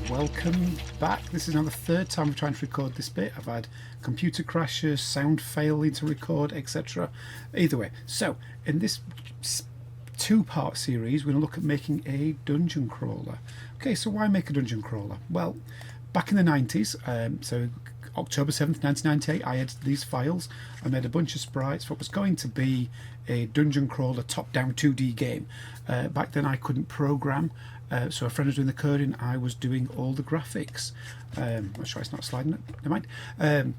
welcome back. This is now the third time I'm trying to record this bit. I've had computer crashes, sound failing to record, etc. Either way, so in this two-part series we're going to look at making a dungeon crawler. Okay, so why make a dungeon crawler? Well, back in the 90s, so October 7th 1998, I edited these files. I made a bunch of sprites for what was going to be a dungeon crawler top-down 2D game. Back then I couldn't program, so a friend was doing the coding, I was doing all the graphics. Not sure it's not sliding it, never mind.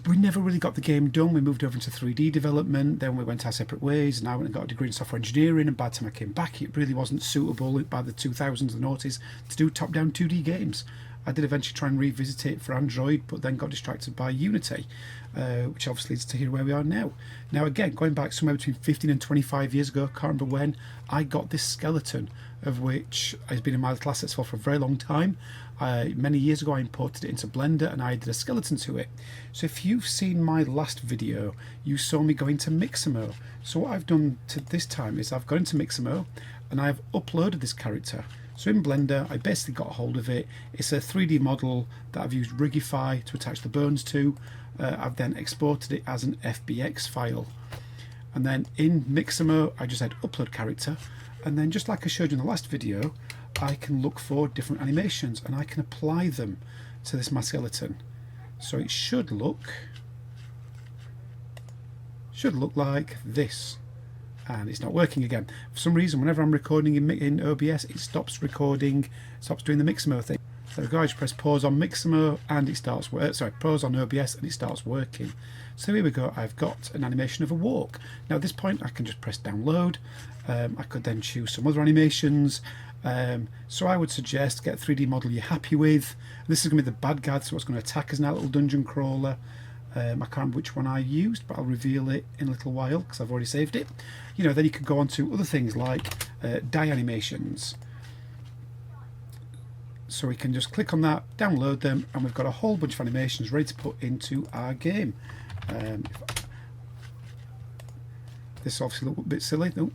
We never really got the game done. We moved over into 3D development, then we went our separate ways, and I went and got a degree in software engineering, and by the time I came back it really wasn't suitable by the 2000s and noughties to do top-down 2D games. I did eventually try and revisit it for Android, but then got distracted by Unity, which obviously leads to here where we are now. Now again, going back somewhere between 15 and 25 years ago, can't remember when, I got this skeleton, of which has been in my little assets for a very long time. Many years ago I imported it into Blender and I added a skeleton to it. So if you've seen my last video, you saw me go into Mixamo. So what I've done to this time is I've gone into Mixamo and I've uploaded this character. So in Blender, I basically got a hold of it. It's a 3D model that I've used Rigify to attach the bones to. I've then exported it as an FBX file. And then in Mixamo, I just had upload character. And then just like I showed you in the last video, I can look for different animations and I can apply them to this my skeleton. So it should look like this. And it's not working again. For some reason, whenever I'm recording in OBS, it stops recording, stops doing the Mixamo thing. So guys, press pause on Mixamo and it starts pause on OBS and it starts working. So here we go, I've got an animation of a walk. Now at this point I can just press download. I could then choose some other animations. So I would suggest get a 3D model you're happy with. This is going to be the bad guy, so what's going to attack us in our little dungeon crawler. I can't remember which one I used, but I'll reveal it in a little while because I've already saved it. You know, then you can go on to other things like die animations. So we can just click on that, download them, and we've got a whole bunch of animations ready to put into our game. This obviously looks a bit silly. Oh,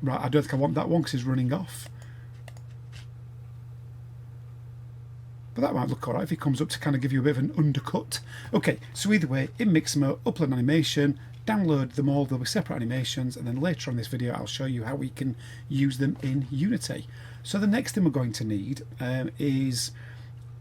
right, I don't think I want that one because it's running off. But that might look alright if it comes up to kind of give you a bit of an undercut. Okay, so either way, in Mixamo, upload an animation, download them all, there'll be separate animations, and then later on in this video I'll show you how we can use them in Unity. So the next thing we're going to need is,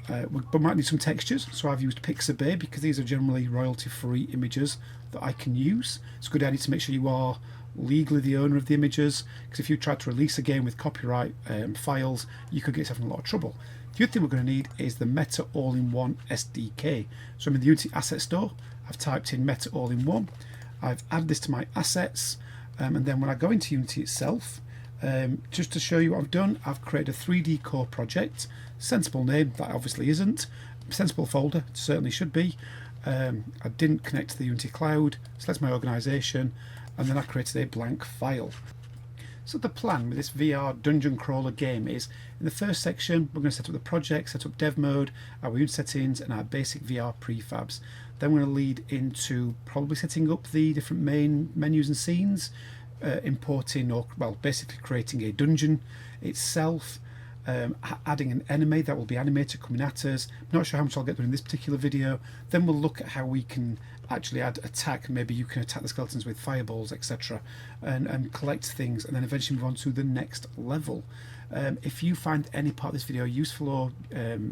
we might need some textures, so I've used Pixabay because these are generally royalty-free images that I can use. It's a good idea to make sure you are legally the owner of the images, because if you try to release a game with copyright files, you could get yourself in a lot of trouble. The other thing we're going to need is the Meta All-in-One SDK. So I'm in the Unity Asset Store, I've typed in Meta All-in-One, I've added this to my assets, and then when I go into Unity itself, just to show you what I've done, I've created a 3D core project, sensible name, that obviously isn't, sensible folder, it certainly should be. I didn't connect to the Unity cloud, so that's my organisation, and then I created a blank file. So the plan with this VR dungeon crawler game is, in the first section we're going to set up the project, set up dev mode, our Unity settings and our basic VR prefabs. Then we're going to lead into probably setting up the different main menus and scenes, importing or basically creating a dungeon itself, adding an enemy that will be animated coming at us. I'm not sure how much I'll get done in this particular video. Then we'll look at how we can actually add attack. Maybe you can attack the skeletons with fireballs, etc., and collect things, and then eventually move on to the next level. If you find any part of this video useful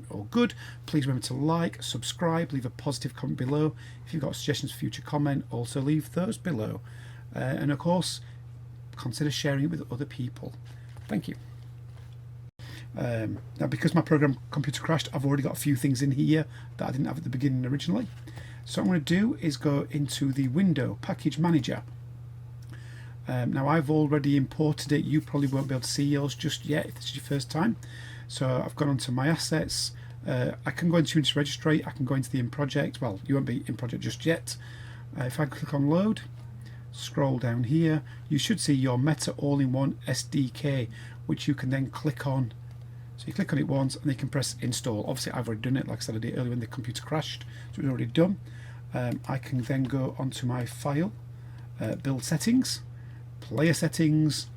or good, please remember to like, subscribe, leave a positive comment below. If you've got suggestions for future comment, also leave those below, and of course consider sharing it with other people. Thank you. Now because my program computer crashed, I've already got a few things in here that I didn't have at the beginning originally. So what I'm going to do is go into the window package manager. Now I've already imported it, you probably won't be able to see yours just yet if this is your first time. So I've gone onto my assets, I can go into Unity Registry, I can go into the in project, well you won't be in project just yet. If I click on load, scroll down here, you should see your Meta All-in-One SDK, which you can then click on. So you click on it once and you can press install. Obviously I've already done it, like I said I did earlier when the computer crashed, so it's already done. I can then go onto my file, build settings, player settings,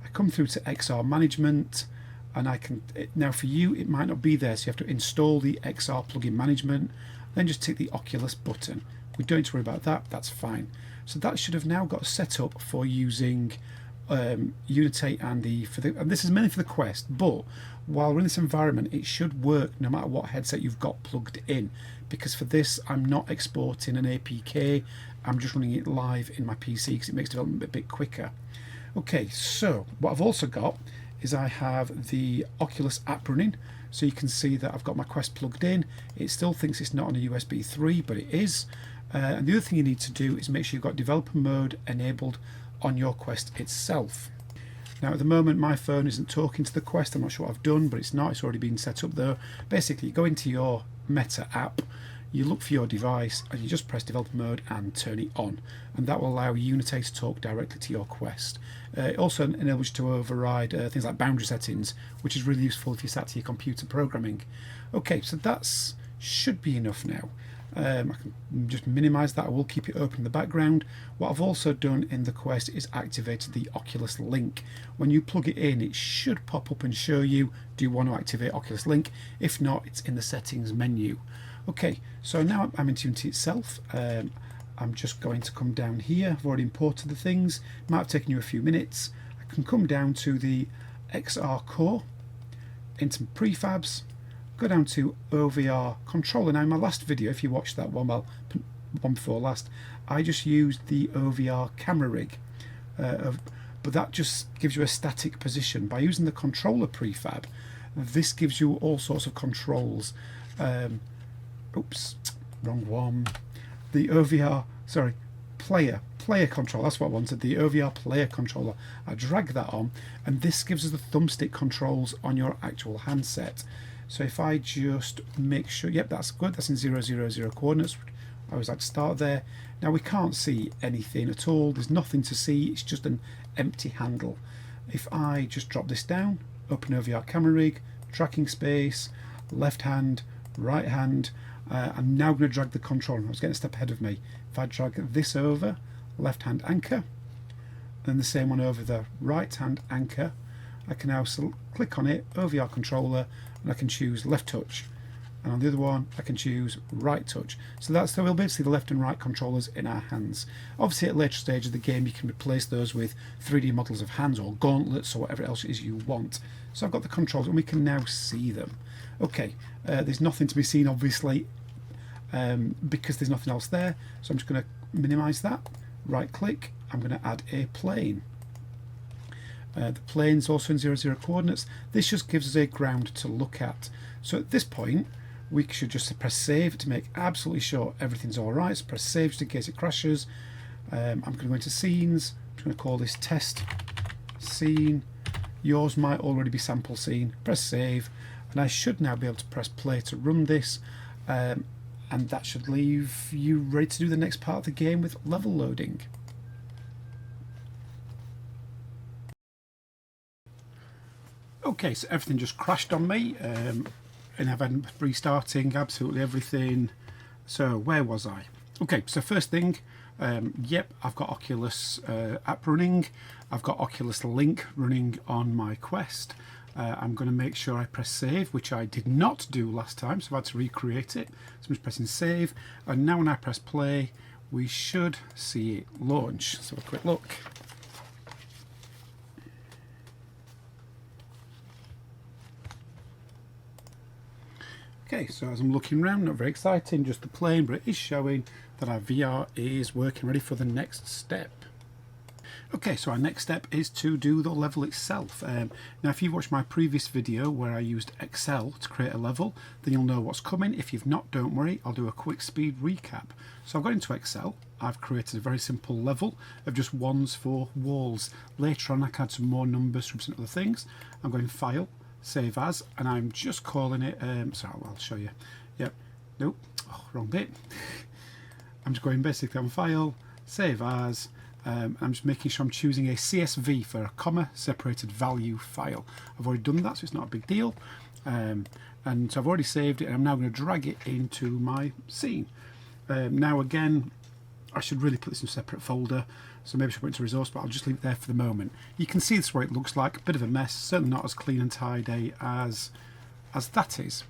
I come through to XR management, and now for you it might not be there, so you have to install the XR plugin management, then just tick the Oculus button. We don't need to worry about that, that's fine. So that should have now got set up for using Unity and and this is mainly for the Quest, but while we're in this environment it should work no matter what headset you've got plugged in, because for this I'm not exporting an APK, I'm just running it live in my PC because it makes development a bit quicker. Okay, so what I've also got is I have the Oculus app running, so you can see that I've got my Quest plugged in. It still thinks it's not on a USB 3, but it is. And the other thing you need to do is make sure you've got developer mode enabled on your Quest itself. Now at the moment my phone isn't talking to the Quest, I'm not sure what I've done, but it's not, it's already been set up though. Basically you go into your Meta app, you look for your device and you just press developer mode and turn it on, and that will allow Unity to talk directly to your Quest. It also enables you to override things like boundary settings, which is really useful if you're sat to your computer programming. Okay, so that should be enough now. I can just minimize that, I will keep it open in the background. What I've also done in the Quest is activated the Oculus link. When you plug it in it should pop up and show you, do you want to activate Oculus link? If not, it's in the settings menu. Okay, so now I'm in Unity itself. I'm just going to come down here. I've already imported the things. It might have taken you a few minutes. I can come down to the XR core, into prefabs, go down to OVR controller. Now in my last video, if you watched that one, well, one before last, I just used the OVR camera rig, but that just gives you a static position. By using the controller prefab, this gives you all sorts of controls. Oops, wrong one. The OVR, sorry, player controller, that's what I wanted, the OVR player controller. I drag that on and this gives us the thumbstick controls on your actual handset. So if I just make sure, yep, that's good, that's in 0, 0, 0 coordinates. I always like to start there. Now we can't see anything at all, there's nothing to see, it's just an empty handle. If I just drop this down, open OVR camera rig, tracking space, left hand, right hand, I'm now going to drag the controller. I was getting a step ahead of me. If I drag this over, left hand anchor, then the same one over the right hand anchor, I can now click on it, OVR controller, and I can choose left touch. And on the other one, I can choose right touch. So that's so we'll be able to see the left and right controllers in our hands. Obviously, at later stage of the game, you can replace those with 3D models of hands or gauntlets or whatever else it is you want. So I've got the controls, and we can now see them. Okay, there's nothing to be seen, obviously, because there's nothing else there. So I'm just going to minimize that. Right click. I'm going to add a plane. The plane's also in 0, 0 coordinates. This just gives us a ground to look at. So at this point, we should just press save to make absolutely sure everything's all right. So press save just in case it crashes. I'm going to go into scenes. I'm going to call this test scene. Yours might already be sample scene. Press save, and I should now be able to press play to run this, and that should leave you ready to do the next part of the game with level loading. Okay, so everything just crashed on me, and I've had restarting absolutely everything. So where was I? Okay, so first thing, yep, I've got Oculus app running. I've got Oculus Link running on my Quest. I'm going to make sure I press save, which I did not do last time, so I've had to recreate it. So I'm just pressing save, and now when I press play, we should see it launch. So a quick look. Okay, so as I'm looking around, not very exciting, just the plane, but it is showing that our VR is working, ready for the next step. Okay, so our next step is to do the level itself. Now if you've watched my previous video where I used Excel to create a level, then you'll know what's coming. If you've not, don't worry, I'll do a quick speed recap. So I've got into Excel, I've created a very simple level of just ones for walls. Later on I can add some more numbers from some other things. I'm going File, Save As, and I'm just calling it, sorry, I'll show you. Yep, nope, oh, wrong bit. I'm just going basically on File, Save As, I'm just making sure I'm choosing a CSV for a comma separated value file. I've already done that, so it's not a big deal. And so I've already saved it, and I'm now going to drag it into my scene. Now again, I should really put this in a separate folder, so maybe I should put it into resource, but I'll just leave it there for the moment. You can see this is what it looks like, a bit of a mess, certainly not as clean and tidy as that is.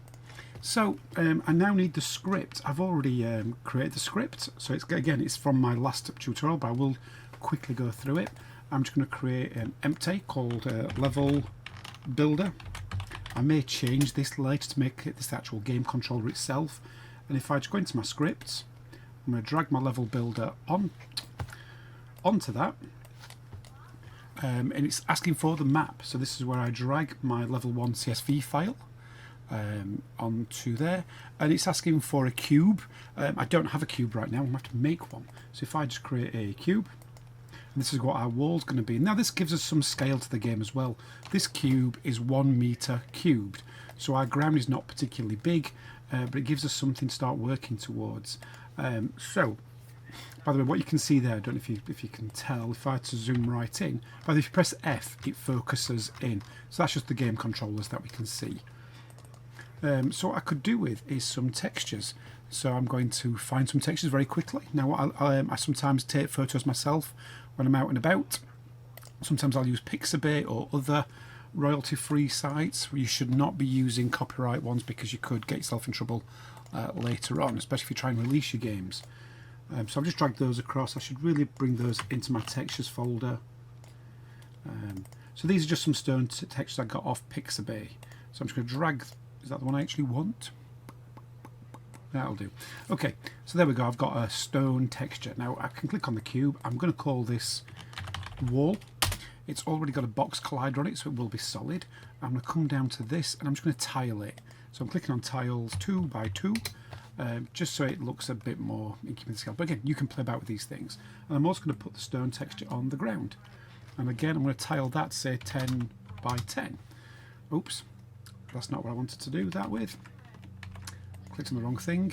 So I now need the script. I've already created the script, so it's from my last tutorial, but I will quickly go through it. I'm just going to create an empty called level builder. I may change this later to make it this actual game controller itself. And if I just go into my scripts, I'm going to drag my level builder onto that, and it's asking for the map. So this is where I drag my level 1 CSV file onto there, and it's asking for a cube. I don't have a cube right now. I'm going to have to make one. So if I just create a cube, and this is what our wall's going to be. Now this gives us some scale to the game as well. This cube is 1 meter cubed, so our ground is not particularly big, but it gives us something to start working towards. So, by the way, what you can see there, I don't know if you can tell, if I had to zoom right in, but if you press F, it focuses in. So that's just the game controllers that we can see. So what I could do with is some textures. So I'm going to find some textures very quickly. Now I sometimes take photos myself when I'm out and about. Sometimes I'll use Pixabay or other royalty-free sites. You should not be using copyright ones because you could get yourself in trouble later on, especially if you try and release your games. So I've just dragged those across. I should really bring those into my textures folder. So these are just some stone textures I got off Pixabay. So I'm just going to drag. Is that the one I actually want? That'll do. Okay, so there we go. I've got a stone texture. Now I can click on the cube. I'm going to call this wall. It's already got a box collider on it, so it will be solid. I'm going to come down to this, and I'm just going to tile it. So I'm clicking on tiles 2 by 2, just so it looks a bit more in keeping the scale. But again, you can play about with these things. And I'm also going to put the stone texture on the ground. And again, I'm going to tile that, say 10 by 10. Oops, that's not what I wanted to do that with. Clicked on the wrong thing.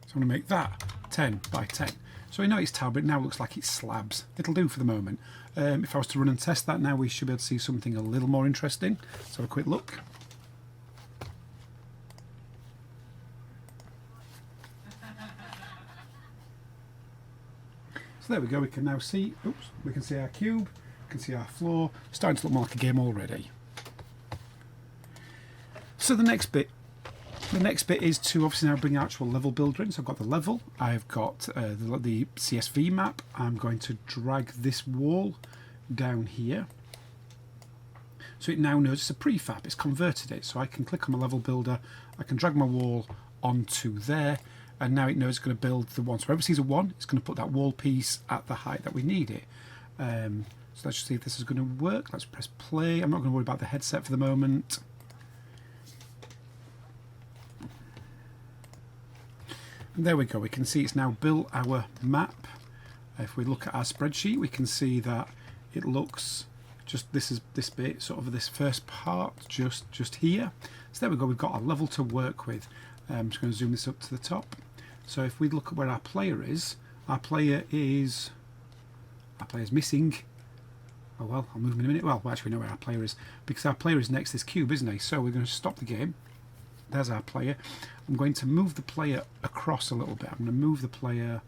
So I'm going to make that 10 by 10. So I know it's tiled, but it now looks like it's slabs. It'll do for the moment. If I was to run and test that now, we should be able to see something a little more interesting. Let's have a quick look. So there we go. We can now see. Oops. We can see our cube. We can see our floor. Starting to look more like a game already. So the next bit is to obviously now bring actual level builder in. So I've got the level, I've got the CSV map. I'm going to drag this wall down here. So it now knows it's a prefab, it's converted it. So I can click on my level builder, I can drag my wall onto there, and now it knows it's going to build the one. So wherever it sees a 1, it's going to put that wall piece at the height that we need it. So let's just see if this is going to work. Let's press play. I'm not going to worry about the headset for the moment. And there we go, we can see it's now built our map. If we look at our spreadsheet, we can see that it looks just, this bit, sort of this first part, just here. So there we go, we've got a level to work with. I'm just going to zoom this up to the top. So if we look at where our player is player's missing. Oh well, I'll move him in a minute. Well, actually we know where our player is, because our player is next to this cube, isn't he? So we're going to stop the game. There's our player. I'm going to move the player across a little bit. I'm going to move the player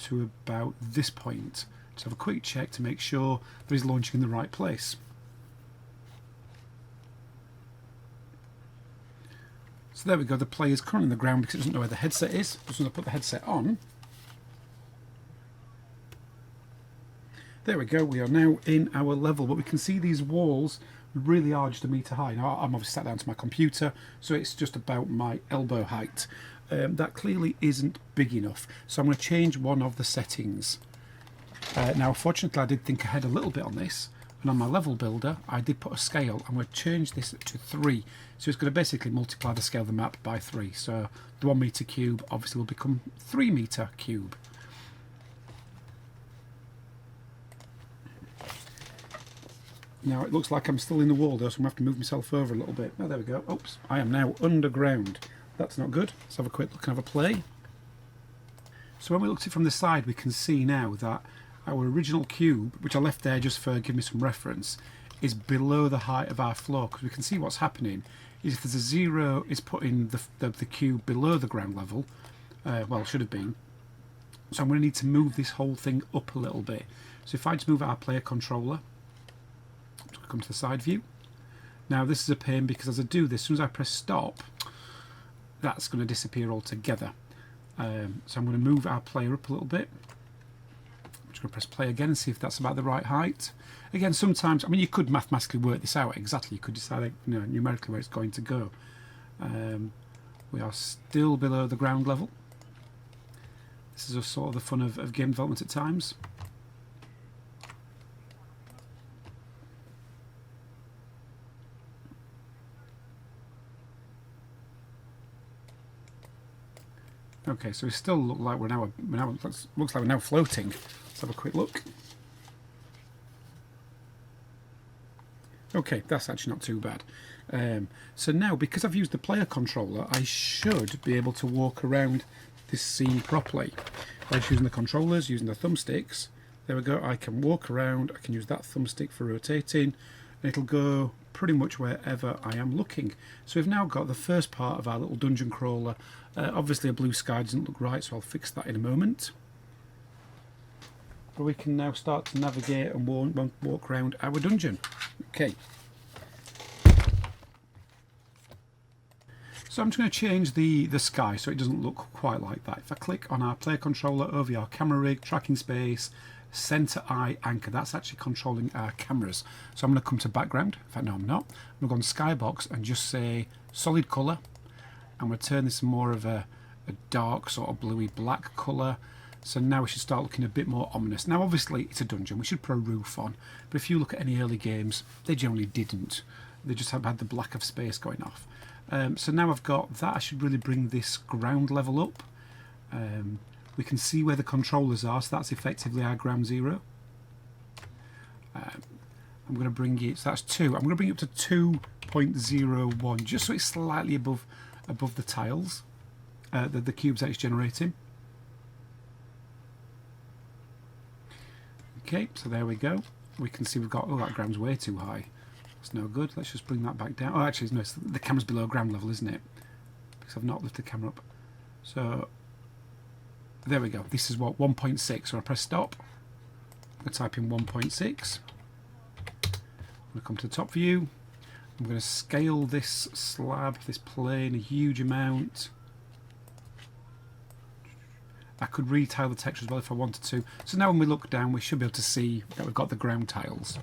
to about this point. Just have a quick check to make sure that he's launching in the right place. So there we go, the player's currently on the ground because it doesn't know where the headset is. Just going to put the headset on. There we go, we are now in our level, but we can see these walls really are just a metre high. Now I'm obviously sat down to my computer, so it's just about my elbow height. That clearly isn't big enough, so I'm going to change one of the settings. Now fortunately I did think ahead a little bit on this, and on my level builder I did put a scale. I'm going to change this to 3, so it's going to basically multiply the scale of the map by 3. So the 1 metre cube obviously will become 3 metre cube. Now it looks like I'm still in the wall though, so I'm going to have to move myself over a little bit. Oh, there we go. Oops, I am now underground. That's not good. Let's have a quick look and have a play. So when we looked at it from the side, we can see now that our original cube, which I left there just for giving me some reference, is below the height of our floor, because we can see what's happening is if there's a 0, it's putting the cube below the ground level. Well, should have been. So I'm going to need to move this whole thing up a little bit. So if I just move our player controller, I'm just going to come to the side view. Now this is a pain because as I do this, as soon as I press stop, that's going to disappear altogether. So I'm going to move our player up a little bit. I'm just going to press play again and see if that's about the right height. Again, sometimes, I mean, you could mathematically work this out exactly. You could decide, you know, numerically where it's going to go. We are still below the ground level. This is a sort of the fun of game development at times. Okay, so we still look like we're now looks like we're now floating. Let's have a quick look. Okay, that's actually not too bad. So now, because I've used the player controller, I should be able to walk around this scene properly. By just using the controllers, using the thumbsticks, there we go, I can walk around, I can use that thumbstick for rotating, and it'll go pretty much wherever I am looking. So we've now got the first part of our little dungeon crawler. Obviously a blue sky doesn't look right, so I'll fix that in a moment. But we can now start to navigate and walk around our dungeon. Okay. So I'm just going to change the sky so it doesn't look quite like that. If I click on our player controller, OVR camera rig, tracking space, center eye anchor, that's actually controlling our cameras. So I'm going to come to background. In fact, no, I'm not. I'm going to go on skybox and just say solid color. I'm going to turn this more of a dark sort of bluey black color. So now we should start looking a bit more ominous. Now obviously it's a dungeon, we should put a roof on, but if you look at any early games, they generally didn't. They just had the black of space going off. So now I've got that, I should really bring this ground level up. We can see where the controllers are, so that's effectively our ground zero. I'm going to bring it, so that's 2. I'm going to bring it up to 2.01, just so it's slightly above the tiles, the cubes that it's generating. Okay, so there we go. We can see we've got, oh, that ground's way too high. That's no good. Let's just bring that back down. Oh, actually, no, the camera's below ground level, isn't it? Because I've not lifted the camera up. So, there we go. This is what, 1.6. So I press stop. I'm going to type in 1.6. I'm going to come to the top view. I'm going to scale this slab, this plane, a huge amount. I could retile the texture as well if I wanted to. So now when we look down, we should be able to see that we've got the ground tiles.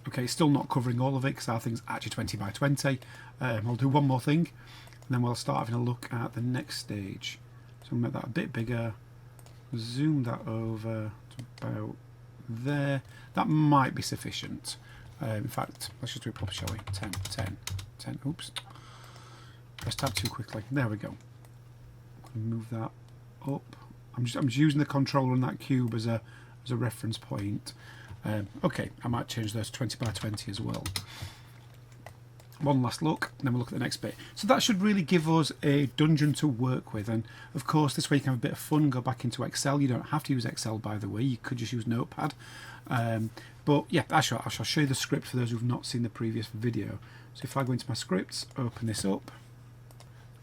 Okay, still not covering all of it because our thing's actually 20 by 20. I'll do one more thing, and then we'll start having a look at the next stage. So I'll make that a bit bigger, zoom that over to about there. That might be sufficient. In fact, let's just do it proper, shall we? 10, 10, 10. Oops. Press tab too quickly. There we go. Move that up. I'm just using the controller on that cube as a reference point. Okay, I might change those 20 by 20 as well. One last look, and then we'll look at the next bit. So that should really give us a dungeon to work with, and of course this way you can have a bit of fun, go back into Excel. You don't have to use Excel, by the way, you could just use Notepad. But yeah, I shall show you the script for those who've not seen the previous video. So if I go into my scripts, open this up.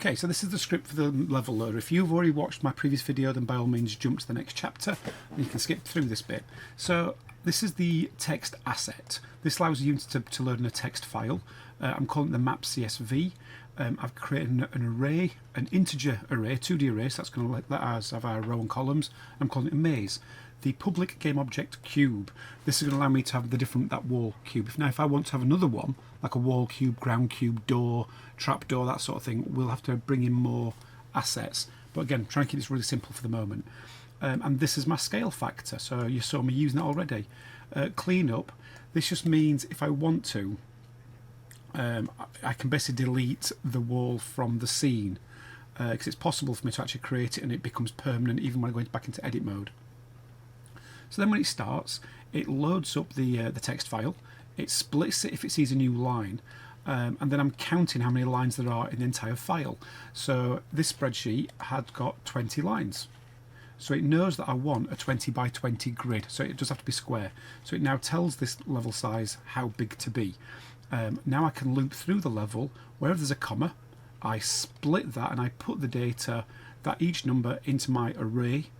Okay, so this is the script for the level loader. If you've already watched my previous video, then by all means jump to the next chapter, and you can skip through this bit. So this is the text asset. This allows you to load in a text file. I'm calling it the map CSV. I've created an array, an integer array, 2D array, so that's going to let us have our row and columns. I'm calling it a maze. The public game object cube. This is going to allow me to have that wall cube. Now if I want to have another one, like a wall cube, ground cube, door, trap door, that sort of thing, we'll have to bring in more assets. But again, try and keep this really simple for the moment. And this is my scale factor, so you saw me using that already. Clean up, this just means if I want to, I can basically delete the wall from the scene, because it's possible for me to actually create it and it becomes permanent even when I go back into edit mode. So then when it starts, it loads up the text file, it splits it if it sees a new line, and then I'm counting how many lines there are in the entire file. So this spreadsheet had got 20 lines. So it knows that I want a 20 by 20 grid, so it does have to be square. So it now tells this level size how big to be. Now I can loop through the level. Wherever there's a comma, I split that and I put the data, that each number, into my array,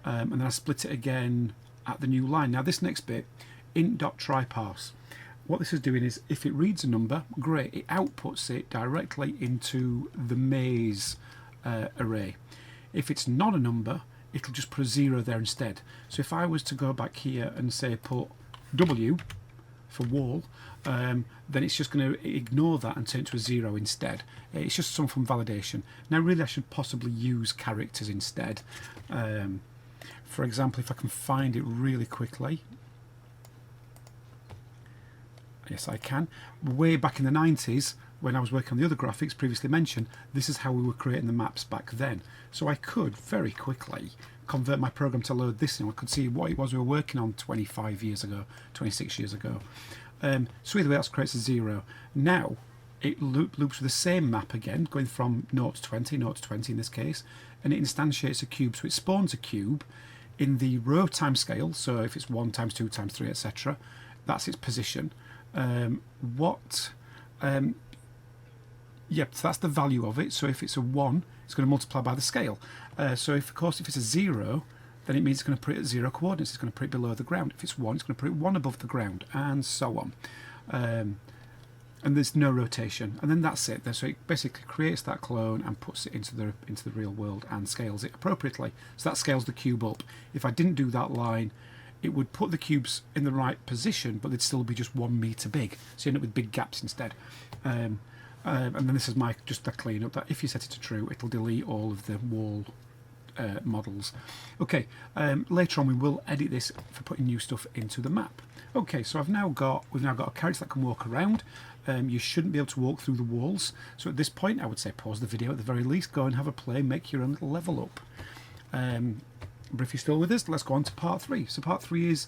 and then I split it again at the new line. Now this next bit, int.tryparse, what this is doing is if it reads a number, great, it outputs it directly into the maze array. If it's not a number, it'll just put a 0 there instead. So if I was to go back here and say put W for wall, then it's just going to ignore that and turn it to a 0 instead. It's just some form of validation. Now really I should possibly use characters instead. For example, if I can find it really quickly. Yes, I can. Way back in the 90s, when I was working on the other graphics previously mentioned, this is how we were creating the maps back then. So I could very quickly convert my program to load this in. I could see what it was we were working on 25 years ago, 26 years ago. So either way, that creates a 0. Now it loops with the same map again, going from 0 to 20, 0 to 20 in this case, and it instantiates a cube. So it spawns a cube in the row time scale. So if it's 1 times 2 times 3, etc., that's its position. Yep, so that's the value of it. So if it's a 1, it's going to multiply by the scale. So if, of course, if it's a 0, then it means it's going to put it at 0 coordinates. It's going to put it below the ground. If it's 1, it's going to put it 1 above the ground, and so on. And there's no rotation. And then that's it. So it basically creates that clone and puts it into the real world and scales it appropriately. So that scales the cube up. If I didn't do that line, it would put the cubes in the right position, but they'd still be just 1 meter big. So you end up with big gaps instead. And then this is just the cleanup that if you set it to true, it'll delete all of the wall models. Okay, later on we will edit this for putting new stuff into the map. Okay, so we've now got a character that can walk around. You shouldn't be able to walk through the walls. So at this point, I would say pause the video at the very least, go and have a play, make your own little level up. But if you're still with us, let's go on to part 3. So part 3 is,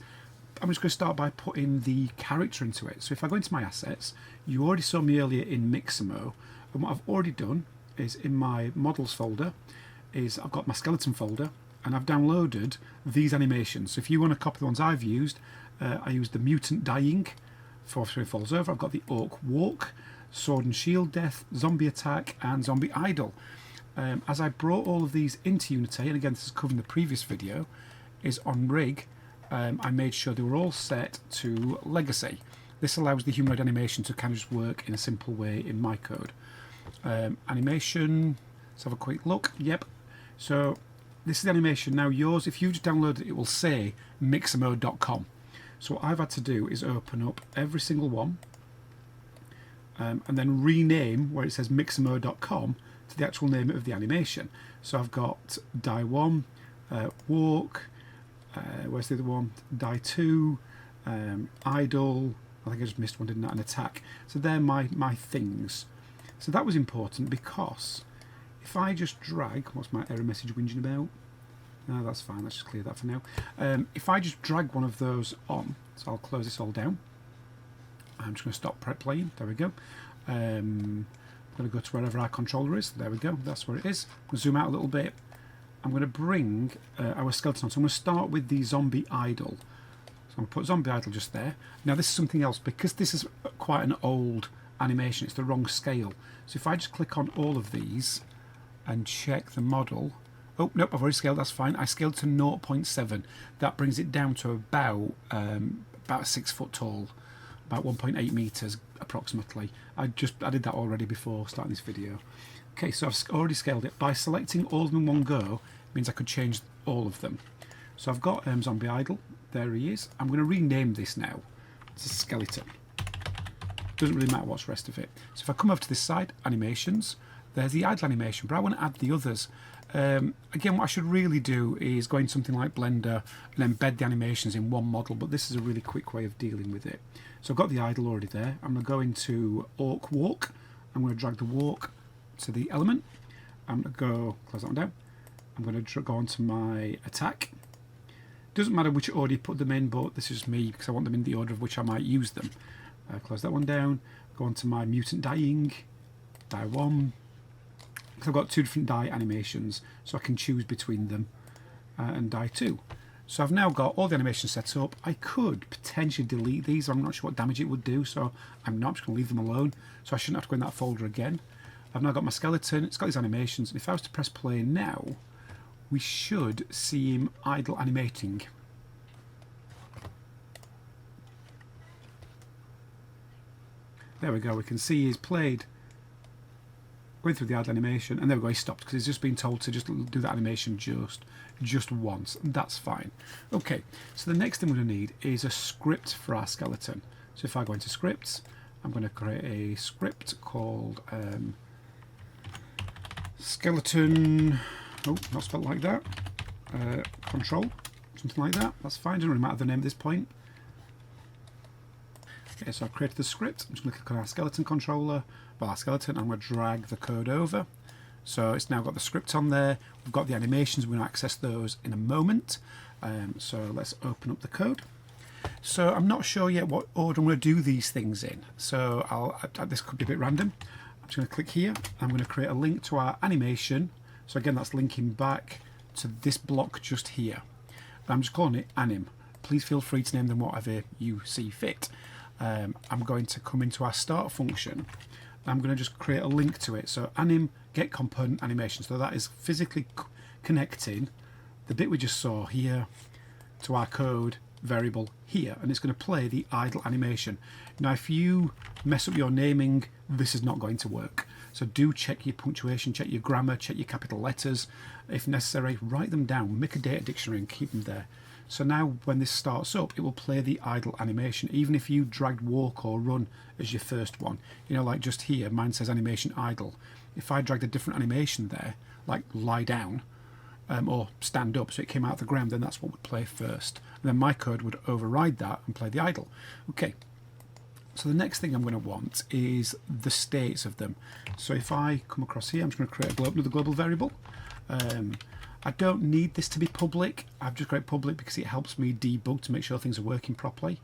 I'm just going to start by putting the character into it. So if I go into my assets, you already saw me earlier in Mixamo, and what I've already done is in my models folder, is I've got my skeleton folder, and I've downloaded these animations. So if you want to copy the ones I've used, I used the mutant dying, for if it falls over. I've got the orc walk, sword and shield death, zombie attack, and zombie idle. As I brought all of these into Unity, and again this is covering the previous video, is on rig, I made sure they were all set to legacy. This allows the humanoid animation to kind of just work in a simple way in my code. Animation, let's have a quick look. Yep, so this is the animation. Now yours, if you just download it, it will say mixamo.com. So what I've had to do is open up every single one, and then rename where it says mixamo.com to the actual name of the animation. So I've got die 1, walk, where's the other one? Die 2, idle, I think I just missed one, didn't I? And attack. So they're my things. So that was important because if I just drag, what's my error message whinging about? No, that's fine, let's just clear that for now. If I just drag one of those on, so I'll close this all down. I'm just going to stop playing, there we go. I'm going to go to wherever our controller is, there we go, that's where it is. I'm going to zoom out a little bit. I'm going to bring our skeleton on. So I'm going to start with the zombie idle. So I'm going to put zombie idle just there. Now this is something else, because this is quite an old animation, it's the wrong scale. So if I just click on all of these and check the model, oh nope, I've already scaled, that's fine. I scaled to 0.7. That brings it down to about 6 foot tall, about 1.8 meters approximately. I did that already before starting this video. Okay, so I've already scaled it. By selecting all of them in one go means I could change all of them. So I've got zombie idle, there he is. I'm going to rename this now to skeleton. Doesn't really matter what's the rest of it. So if I come over to this side, animations, there's the idle animation, but I want to add the others. Again, what I should really do is go into something like Blender and embed the animations in one model, but this is a really quick way of dealing with it. So I've got the idle already there. I'm going to go into orc walk. I'm going to drag the walk to the element. I'm going to go, close that one down. I'm going to go on to my attack. Doesn't matter which order you put them in, but this is just me because I want them in the order of which I might use them. Close that one down. Go on to my mutant dying, die 1. Because I've got 2 different die animations, so I can choose between them, and die 2. So I've now got all the animations set up. I could potentially delete these. I'm not sure what damage it would do, so I'm not just going to leave them alone. So I shouldn't have to go in that folder again. I've now got my skeleton. It's got these animations. And if I was to press play now, we should see him idle animating. There we go. We can see he's played, going through the idle animation, and there we go. He stopped because he's just been told to just do that animation just once, and that's fine. Okay, so the next thing we're going to need is a script for our skeleton. So if I go into scripts, I'm going to create a script called skeleton. Oh, not spelled like that. Control, something like that. That's fine. Doesn't really matter the name at this point. Okay, so I've created the script. I'm just going to click on our skeleton controller. Well, our skeleton. I'm going to drag the code over. So it's now got the script on there. We've got the animations. We're going to access those in a moment. So let's open up the code. So I'm not sure yet what order I'm going to do these things in. So this could be a bit random. I'm just going to click here. I'm going to create a link to our animation. So again, that's linking back to this block just here. I'm just calling it anim. Please feel free to name them whatever you see fit. I'm going to come into our start function. I'm going to just create a link to it. So anim get component animation. So that is physically connecting the bit we just saw here to our code variable here, and it's going to play the idle animation. Now if you mess up your naming, this is not going to work. So do check your punctuation, check your grammar, check your capital letters. If necessary, write them down, make a data dictionary and keep them there. So now when this starts up, it will play the idle animation, even if you dragged walk or run as your first one. You know, like just here, mine says animation idle. If I dragged a different animation there, like lie down or stand up, so it came out of the ground, then that's what would play first. And then my code would override that and play the idle. Okay, so the next thing I'm going to want is the states of them. So if I come across here, I'm just going to create another global variable. I don't need this to be public. I've just created public because it helps me debug to make sure things are working properly.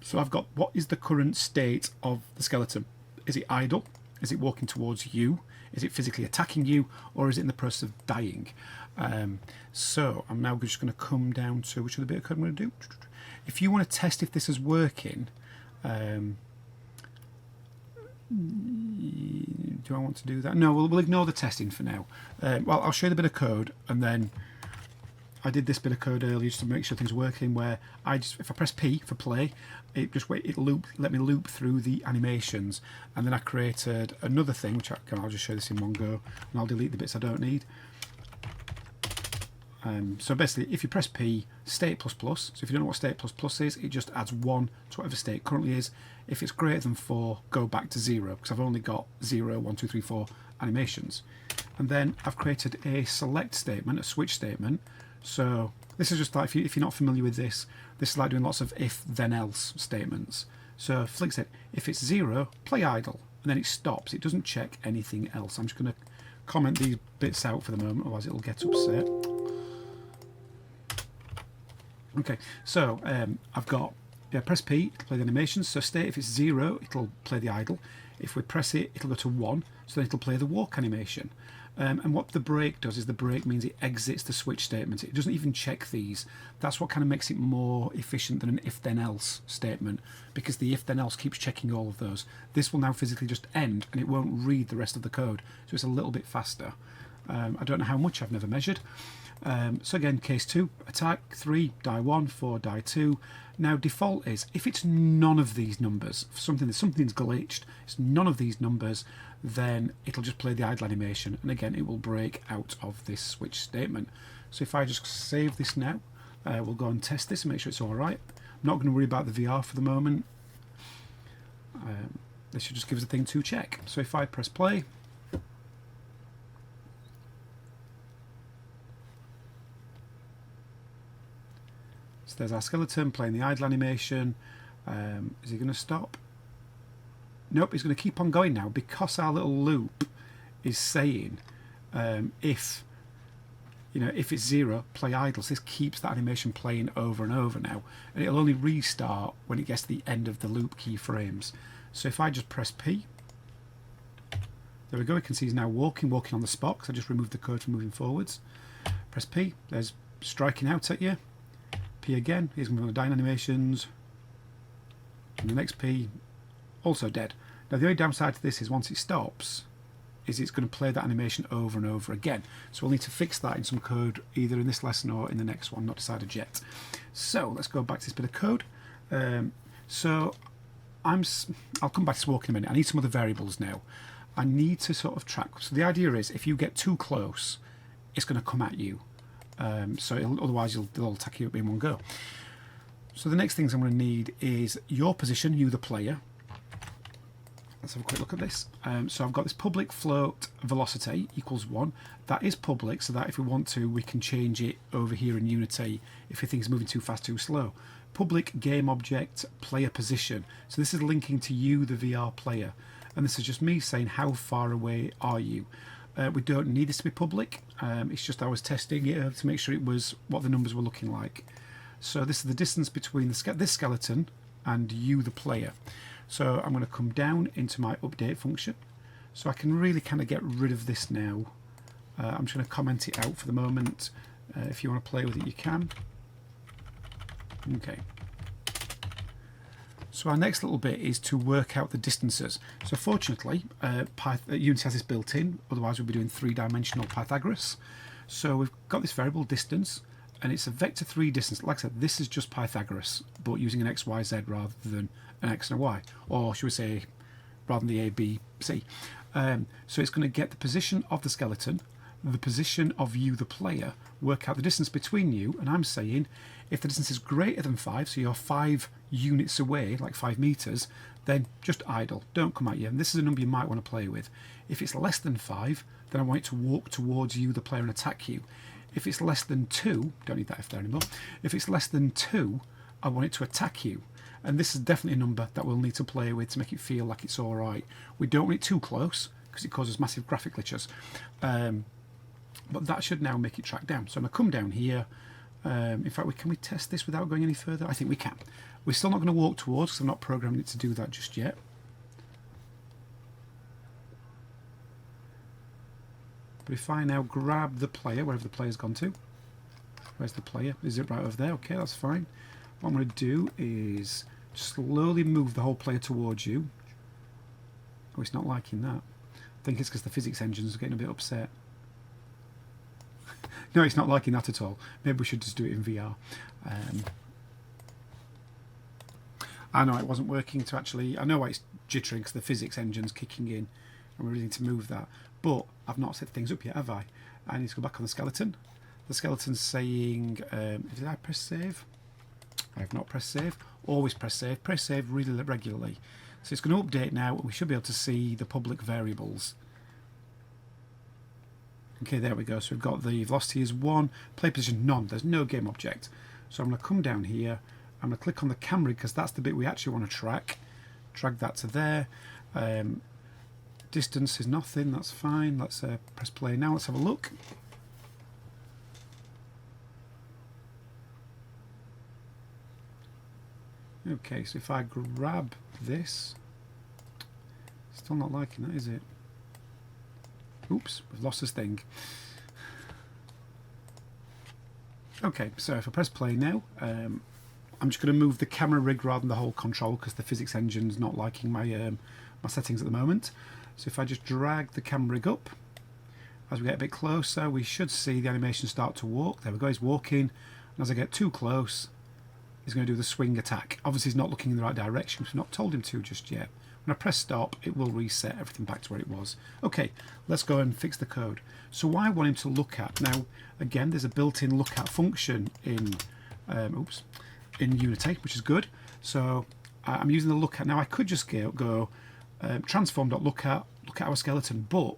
So I've got what is the current state of the skeleton. Is it idle? Is it walking towards you? Is it physically attacking you? Or is it in the process of dying? So I'm now just going to come down to which other bit of code I'm going to do. If you want to test if this is working, do I want to do that? No, we'll ignore the testing for now. Well, I'll show you the bit of code, and then I did this bit of code earlier just to make sure things are working. Where if I press P for play, it let me loop through the animations, and then I created another thing which I'll just show this in one go, and I'll delete the bits I don't need. So basically, if you press P, state plus plus. So if you don't know what state plus plus is, it just adds 1 to whatever state currently is. If it's greater than 4, go back to 0, because I've only got 0, 1, 2, 3, 4 animations. And then I've created a select statement, a switch statement. So this is just like, if you're not familiar with this, this is like doing lots of if then else statements. So flicks it, if it's 0, play idle, and then it stops. It doesn't check anything else. I'm just going to comment these bits out for the moment, otherwise it'll get upset. Okay, so I've got press P to play the animations. So state, if it's 0, it'll play the idle. If we press it, it'll go to 1, so then it'll play the walk animation. And what the break does is the break means it exits the switch statement. It doesn't even check these. That's what kind of makes it more efficient than an if then else statement, because the if then else keeps checking all of those. This will now physically just end, and it won't read the rest of the code, so it's a little bit faster. I don't know how much, I've never measured. So again, case 2, attack, 3, die 1, 4, die 2. Now default is, if it's none of these numbers, something's glitched, it's none of these numbers, then it'll just play the idle animation, and again it will break out of this switch statement. So if I just save this now, we'll go and test this and make sure it's alright. I'm not going to worry about the VR for the moment. This should just give us a thing to check. So if I press play, so there's our skeleton playing the idle animation. Is he going to stop? Nope, he's going to keep on going now, because our little loop is saying if it's 0, play idle. So this keeps that animation playing over and over now, and it'll only restart when it gets to the end of the loop keyframes. So if I just press P, there we go. We can see he's now walking on the spot, because I just removed the code from moving forwards. Press P, there's striking out at you. P again, he's going to dying animations. And the next P, also dead. Now the only downside to this is once it stops, is it's going to play that animation over and over again. So we'll need to fix that in some code, either in this lesson or in the next one, not decided yet. So let's go back to this bit of code. So I'll come back to this walk in a minute. I need some other variables now. I need to sort of track. So the idea is if you get too close, it's going to come at you. Otherwise they'll attack you in one go. So the next things I'm going to need is your position, you the player. Let's have a quick look at this. So I've got this public float velocity equals 1. That is public, so that if we want to, we can change it over here in Unity if we think it's moving too fast, too slow. Public game object player position. So this is linking to you, the VR player. And this is just me saying how far away are you. We don't need this to be public. It's just I was testing it to make sure it was what the numbers were looking like. So this is the distance between this skeleton and you, the player. So I'm going to come down into my update function. So I can really kind of get rid of this now. I'm just going to comment it out for the moment. If you want to play with it, you can. Okay. So our next little bit is to work out the distances. So fortunately, Unity has this built in. Otherwise, we'll be doing three-dimensional Pythagoras. So we've got this variable distance, and it's a vector 3 distance. Like I said, this is just Pythagoras, but using an x, y, z rather than an x and a y, or should we say, rather than the a, b, c. So it's going to get the position of the skeleton, the position of you, the player, work out the distance between you, and I'm saying if the distance is greater than 5, so you're 5 units away, like 5 meters, then just idle, don't come at you. And this is a number you might want to play with. If it's less than 5, then I want it to walk towards you, the player, and attack you. If it's less than 2, don't need that F there anymore. If it's less than 2, I want it to attack you. And this is definitely a number that we'll need to play with to make it feel like it's all right. We don't want it too close because it causes massive graphic glitches. But that should now make it track down. So I'm going to come down here. In fact, can we test this without going any further? I think we can. We're still not going to walk towards because I'm not programming it to do that just yet. But if I now grab the player, wherever the player's gone to, where's the player? Is it right over there? Okay, that's fine. What I'm going to do is slowly move the whole player towards you. Oh, it's not liking that. I think it's because the physics engines are getting a bit upset. No, it's not liking that at all. Maybe we should just do it in VR. I know it wasn't working to actually... I know why it's jittering because the physics engine's kicking in and we're needing to move that. But I've not set things up yet, have I? I need to go back on the skeleton. The skeleton's saying... did I press save? I have not pressed save. Always press save. Press save really regularly. So it's going to update now and we should be able to see the public variables. Okay, there we go. So we've got the velocity is 1, play position none. There's no game object. So I'm going to come down here. I'm going to click on the camera because that's the bit we actually want to track. Drag that to there. Distance is nothing. That's fine. Let's press play now. Let's have a look. Okay, so if I grab this, still not liking that, is it? Oops, we've lost this thing. Okay, so if I press play now, I'm just going to move the camera rig rather than the whole control because the physics engine's not liking my my settings at the moment. So if I just drag the camera rig up, as we get a bit closer, we should see the animation start to walk. There we go, he's walking. And as I get too close, he's going to do the swing attack. Obviously, he's not looking in the right direction because we've not told him to just yet. When I press stop, it will reset everything back to where it was. Okay, let's go and fix the code. So what I want him to look at, now, again, there's a built-in look at function in Unity, which is good. So I'm using the look at. Now, I could just go transform.look at our skeleton, but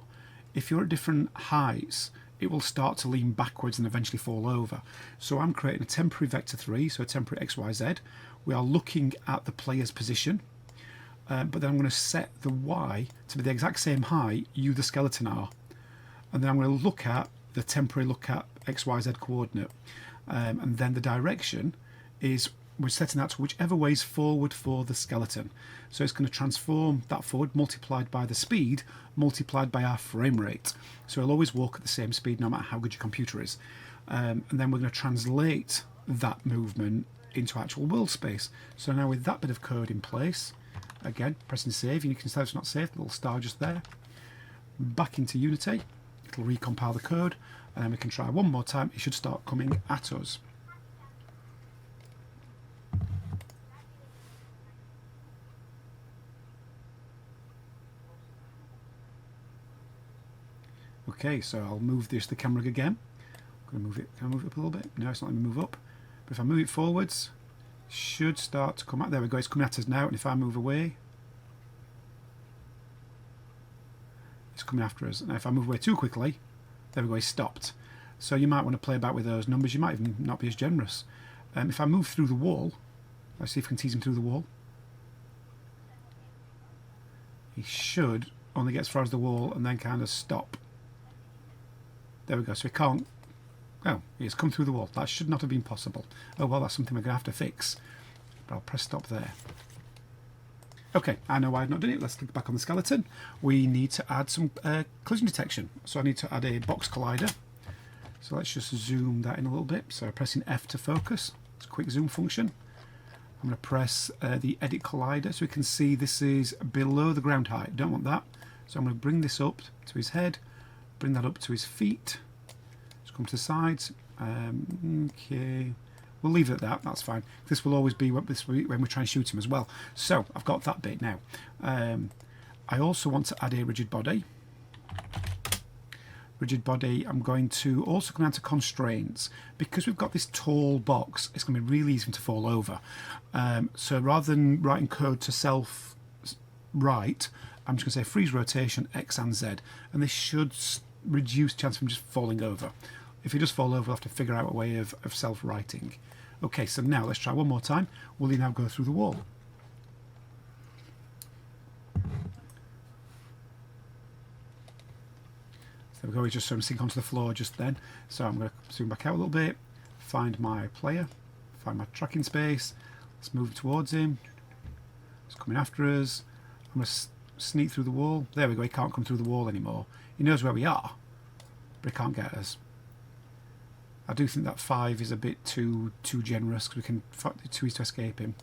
if you're at different heights, it will start to lean backwards and eventually fall over. So I'm creating a temporary vector 3, so a temporary XYZ. We are looking at the player's position. But then I'm going to set the Y to be the exact same height you, the skeleton, are. And then I'm going to look at the temporary look at XYZ coordinate. And then the direction is, we're setting that to whichever way is forward for the skeleton. So it's going to transform that forward multiplied by the speed, multiplied by our frame rate. So it'll always walk at the same speed no matter how good your computer is. And then we're going to translate that movement into actual world space. So now with that bit of code in place, again, pressing save, and you can tell it's not saved, the little star just there. Back into Unity, it'll recompile the code, and then we can try one more time. It should start coming at us. Okay, so I'll move the camera again. I'm going to move it. Can I move it up a little bit? No, it's not letting me move up. But if I move it forwards, it should start to come out. There we go. It's coming at us now. And if I move away, it's coming after us. And if I move away too quickly, there we go. It's stopped. So you might want to play about with those numbers. You might even not be as generous. If I move through the wall, let's see if we can tease him through the wall. He should only get as far as the wall and then kind of stop. There we go. So he can't. Oh, he has come through the wall. That should not have been possible. Oh well, that's something we're going to have to fix. But I'll press stop there. Okay, I know why I've not done it. Let's click back on the skeleton. We need to add some collision detection. So I need to add a box collider. So let's just zoom that in a little bit. So pressing F to focus. It's a quick zoom function. I'm going to press the edit collider so we can see this is below the ground height. Don't want that. So I'm going to bring this up to his head, bring that up to his feet. Just come to the sides. Okay, we'll leave it at that. That's fine. This will always be when we try and shoot him as well. So I've got that bit now. I also want to add a rigid body. Rigid body, I'm going to also come down to constraints. Because we've got this tall box, it's going to be really easy to fall over. So rather than writing code to self-write, I'm just going to say freeze rotation X and Z, and this should reduce the chance of him just falling over. If he does fall over, we'll have to figure out a way of self-writing. Okay, so now let's try one more time. Will he now go through the wall? There we go, he just sort of sink onto the floor just then. So I'm going to zoom back out a little bit, find my player, find my tracking space. Let's move towards him. He's coming after us. I'm going to sneak through the wall. There we go, he can't come through the wall anymore. He knows where we are, but he can't get us. I do think that 5 is a bit too generous because we can too easy to escape him.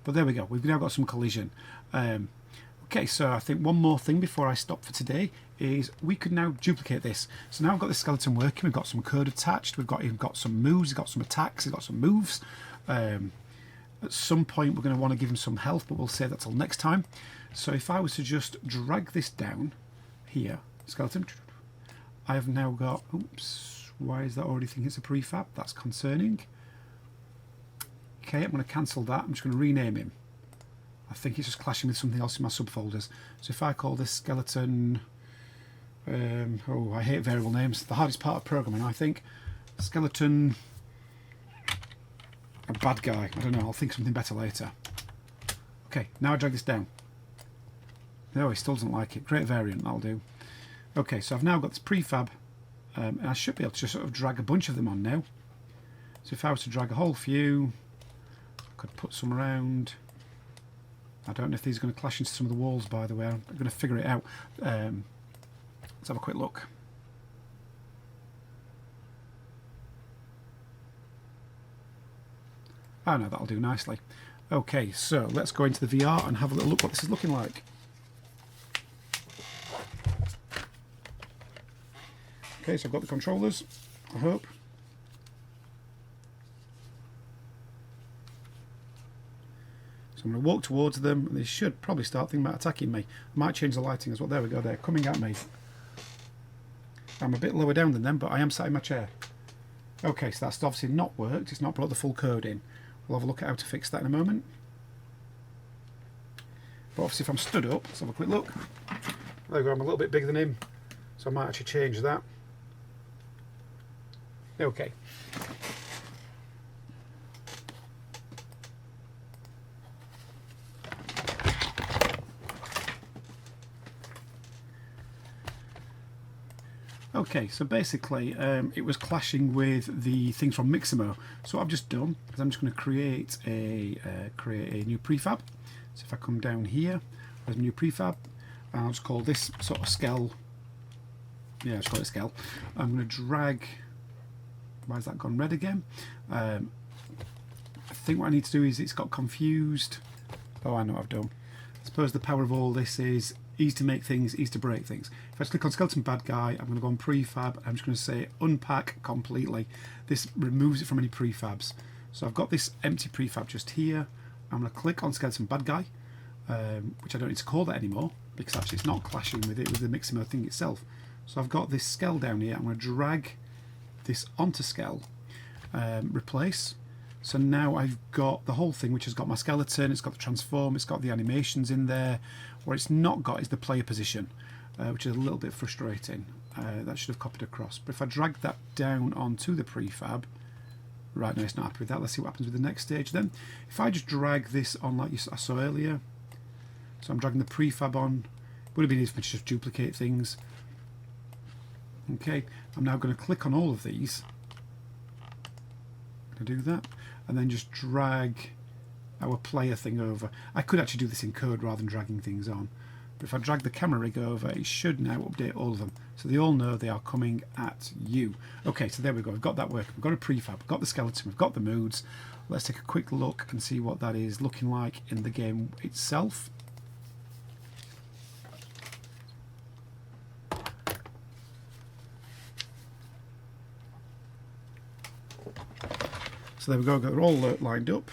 But there we go, we've now got some collision. Okay, so I think one more thing before I stop for today is we could now duplicate this. So now I've got this skeleton working, we've got some code attached, we've got some moves, we've got some attacks, we've got some moves. At some point we're going to want to give him some health, but we'll save that till next time. So if I was to just drag this down here, skeleton, I have now got, oops, why is that already thinking it's a prefab? That's concerning. Okay, I'm going to cancel that, I'm just going to rename him. I think it's just clashing with something else in my subfolders. So if I call this skeleton, oh, I hate variable names. The hardest part of programming, I think. Skeleton, a bad guy. I don't know. I'll think something better later. Okay, now I drag this down. No, he still doesn't like it. Great variant, that'll do. Okay, so I've now got this prefab, and I should be able to just sort of drag a bunch of them on now. So if I was to drag a whole few, I could put some around. I don't know if these are going to clash into some of the walls, by the way. I'm going to figure it out. Let's have a quick look. Oh no, that'll do nicely. Okay, so let's go into the VR and have a little look what this is looking like. Okay, so I've got the controllers, I hope. So I'm going to walk towards them, and they should probably start thinking about attacking me. I might change the lighting as well. There we go, they're coming at me. I'm a bit lower down than them, but I am sat in my chair. Okay, so that's obviously not worked. It's not brought the full code in. We'll have a look at how to fix that in a moment. But obviously if I'm stood up, let's have a quick look. There we go, I'm a little bit bigger than him, so I might actually change that. Okay. Okay, so basically it was clashing with the things from Mixamo. So what I've just done is I'm just going to create a new prefab. So if I come down here, there's a new prefab, and I'll just call this sort of scale. Yeah, let's call it scale. I'm going to drag why has that gone red again? I think what I need to do is it's got confused. Oh, I know what I've done. I suppose the power of all this is easy to make things, easy to break things. If I just click on skeleton bad guy, I'm going to go on prefab. I'm just going to say unpack completely. This removes it from any prefabs. So I've got this empty prefab just here. I'm going to click on skeleton bad guy, which I don't need to call that anymore because actually it's not clashing with it with the Mixamo thing itself. So I've got this skell down here. I'm going to drag this onto skell, replace. So now I've got the whole thing, which has got my skeleton, it's got the transform, it's got the animations in there. What it's not got is the player position, which is a little bit frustrating. That should have copied across. But if I drag that down onto the prefab, right, now it's not happy with that. Let's see what happens with the next stage then. If I just drag this on like I saw earlier, so I'm dragging the prefab on, would have been easy to just duplicate things. Okay, I'm now going to click on all of these. I'm going to do that, and then just drag our player thing over. I could actually do this in code rather than dragging things on. But if I drag the camera rig over, it should now update all of them. So they all know they are coming at you. Okay, so there we go. We've got that working. We've got a prefab, we've got the skeleton, we've got the moods. Let's take a quick look and see what that is looking like in the game itself. So there we go. They're all lined up.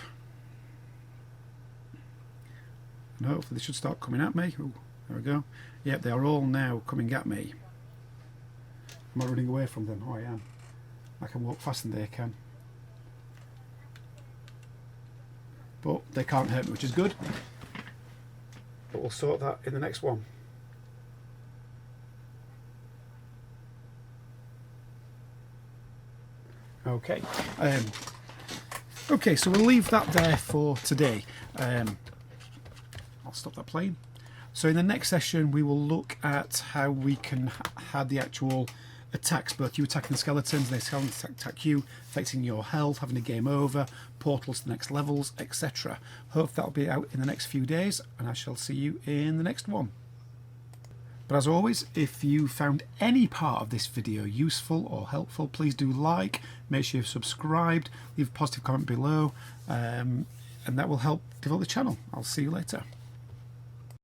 And hopefully they should start coming at me. Ooh, there we go. Yep, they are all now coming at me. Am I running away from them? Oh, I am. I can walk faster than they can. But they can't hurt me, which is good. But we'll sort that in the next one. Okay. Okay, so we'll leave that there for today. I'll stop that playing. So in the next session we will look at how we can have the actual attacks, both you attacking the skeletons, they attack you, affecting your health, having a game over, portals to the next levels, etc. Hope that'll be out in the next few days, and I shall see you in the next one. But as always, if you found any part of this video useful or helpful, please do like, make sure you've subscribed, leave a positive comment below, and that will help develop the channel. I'll see you later.